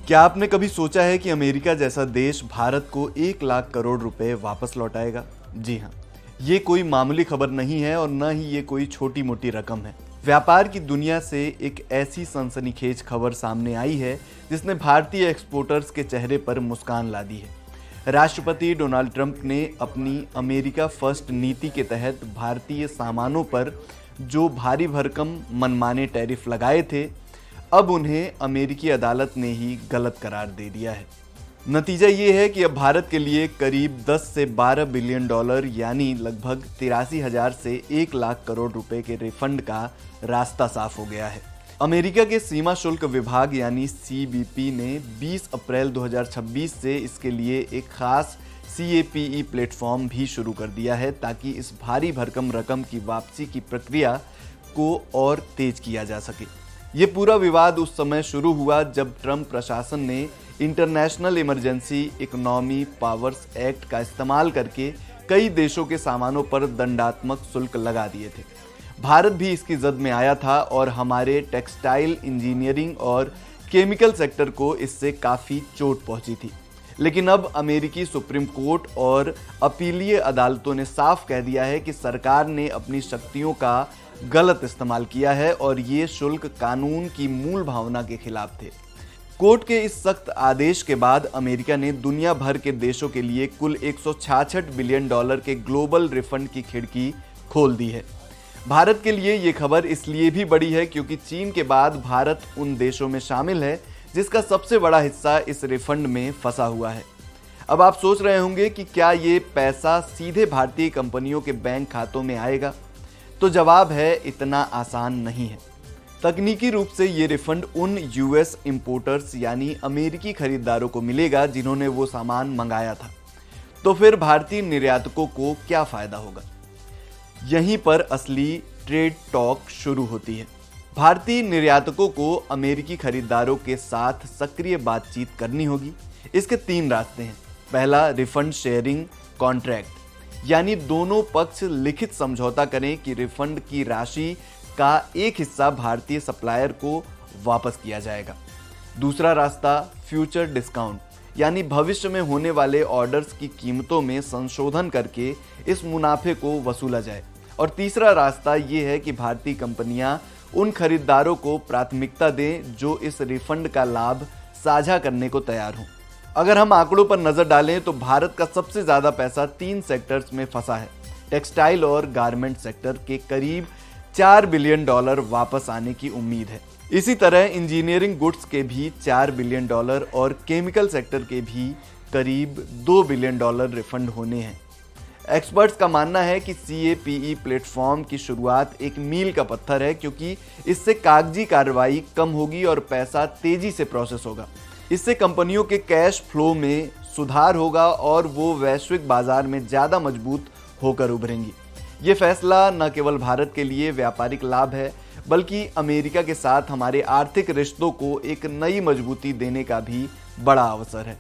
क्या आपने कभी सोचा है कि अमेरिका जैसा देश भारत को 1 लाख करोड़ रुपए वापस लौटाएगा? जी हाँ, ये कोई मामूली खबर नहीं है और न ही ये कोई छोटी मोटी रकम है। व्यापार की दुनिया से एक ऐसी सनसनीखेज खबर सामने आई है जिसने भारतीय एक्सपोर्टर्स के चेहरे पर मुस्कान ला दी है। राष्ट्रपति डोनाल्ड ट्रंप ने अपनी अमेरिका फर्स्ट नीति के तहत भारतीय सामानों पर जो भारी भरकम मनमाने टैरिफ लगाए थे, अब उन्हें अमेरिकी अदालत ने ही गलत करार दे दिया है। नतीजा ये है कि अब भारत के लिए करीब 10 से 12 बिलियन डॉलर यानी लगभग 83,000 से 1 लाख करोड़ रुपए के रिफंड का रास्ता साफ हो गया है। अमेरिका के सीमा शुल्क विभाग यानी CBP ने 20 अप्रैल 2026 से इसके लिए एक खास CAPE प्लेटफॉर्म भी शुरू कर दिया है ताकि इस भारी भरकम रकम की वापसी की प्रक्रिया को और तेज किया जा सके। ये पूरा विवाद उस समय शुरू हुआ जब ट्रंप प्रशासन ने international emergency economy powers act का इस्तेमाल करके कई देशों के सामानों पर दंडात्मक शुल्क लगा दिए थे। भारत भी इसकी जद में आया था और हमारे टेक्सटाइल, इंजीनियरिंग और केमिकल सेक्टर को इससे काफ़ी चोट पहुंची थी। लेकिन अब अमेरिकी सुप्रीम कोर्ट और अपीलीय अदालतों ने साफ कह दिया है कि सरकार ने अपनी शक्तियों का गलत इस्तेमाल किया है और ये शुल्क कानून की मूल भावना के खिलाफ थे। कोर्ट के इस सख्त आदेश के बाद अमेरिका ने दुनिया भर के देशों के लिए कुल 166 बिलियन डॉलर के ग्लोबल रिफंड की खिड़की खोल दी है। भारत के लिए ये खबर इसलिए भी बड़ी है क्योंकि चीन के बाद भारत उन देशों में शामिल है जिसका सबसे बड़ा हिस्सा इस रिफंड में फंसा हुआ है। अब आप सोच रहे होंगे कि क्या ये पैसा सीधे भारतीय कंपनियों के बैंक खातों में आएगा? तो जवाब है, इतना आसान नहीं है। तकनीकी रूप से ये रिफंड उन US इंपोर्टर्स यानी अमेरिकी खरीदारों को मिलेगा जिन्होंने वो सामान मंगाया था। तो फिर भारतीय निर्यातकों को क्या फायदा होगा? यहीं पर असली ट्रेड टॉक शुरू होती है। भारतीय निर्यातकों को अमेरिकी खरीदारों के साथ सक्रिय बातचीत करनी होगी। इसके 3 रास्ते हैं। पहला, रिफंड शेयरिंग कॉन्ट्रैक्ट, यानी दोनों पक्ष लिखित समझौता करें कि रिफंड की राशि का एक हिस्सा भारतीय सप्लायर को वापस किया जाएगा। दूसरा रास्ता, फ्यूचर डिस्काउंट, यानी भविष्य में होने वाले ऑर्डर्स की कीमतों में संशोधन करके इस मुनाफे को वसूला जाए। और तीसरा रास्ता ये है कि भारतीय कंपनियां उन खरीदारों को प्राथमिकता दें जो इस रिफंड का लाभ साझा करने को तैयार हों। अगर हम आंकड़ों पर नजर डालें तो भारत का सबसे ज्यादा पैसा 3 सेक्टर्स में फंसा है। टेक्सटाइल और गारमेंट सेक्टर के करीब 4 बिलियन डॉलर वापस आने की उम्मीद है। इसी तरह इंजीनियरिंग गुड्स के भी 4 बिलियन डॉलर और केमिकल सेक्टर के भी करीब 2 बिलियन डॉलर रिफंड होने हैं। एक्सपर्ट्स का मानना है कि CAPE प्लेटफॉर्म की शुरुआत एक मील का पत्थर है क्योंकि इससे कागजी कार्रवाई कम होगी और पैसा तेजी से प्रोसेस होगा। इससे कंपनियों के कैश फ्लो में सुधार होगा और वो वैश्विक बाजार में ज़्यादा मजबूत होकर उभरेंगी। ये फैसला न केवल भारत के लिए व्यापारिक लाभ है बल्कि अमेरिका के साथ हमारे आर्थिक रिश्तों को एक नई मजबूती देने का भी बड़ा अवसर है।